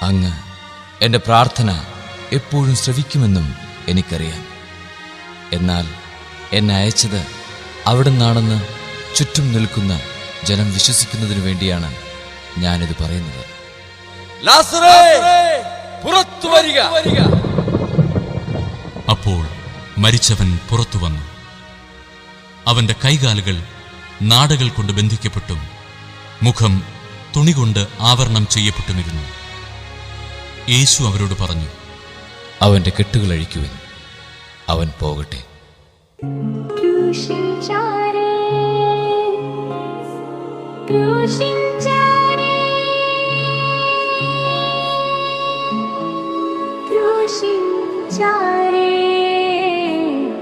അങ്ങ് എൻ്റെ പ്രാർത്ഥന എപ്പോഴും ശ്രവിക്കുമെന്നും എനിക്കറിയാം. എന്നാൽ എന്നെ അയച്ചത് അവിടുന്നാണെന്ന് ചുറ്റും നിൽക്കുന്ന ജനം വിശ്വസിക്കുന്നതിനു വേണ്ടിയാണ് ഞാനിത് പറയുന്നത്. ലാസറേ, പുറത്തു വരിക. അപ്പോൾ മരിച്ചവൻ പുറത്തു വന്നു. അവന്റെ കൈകാലുകൾ നാടകൾ കൊണ്ട് ബന്ധിക്കപ്പെട്ടും മുഖം തുണികൊണ്ട് ആവരണം ചെയ്യപ്പെട്ടുമിരുന്നു. യേശു അവരോട് പറഞ്ഞു, അവന്റെ കെട്ടുകൾ അഴിക്കുവിൻ, അവൻ പോകട്ടെ. Crucify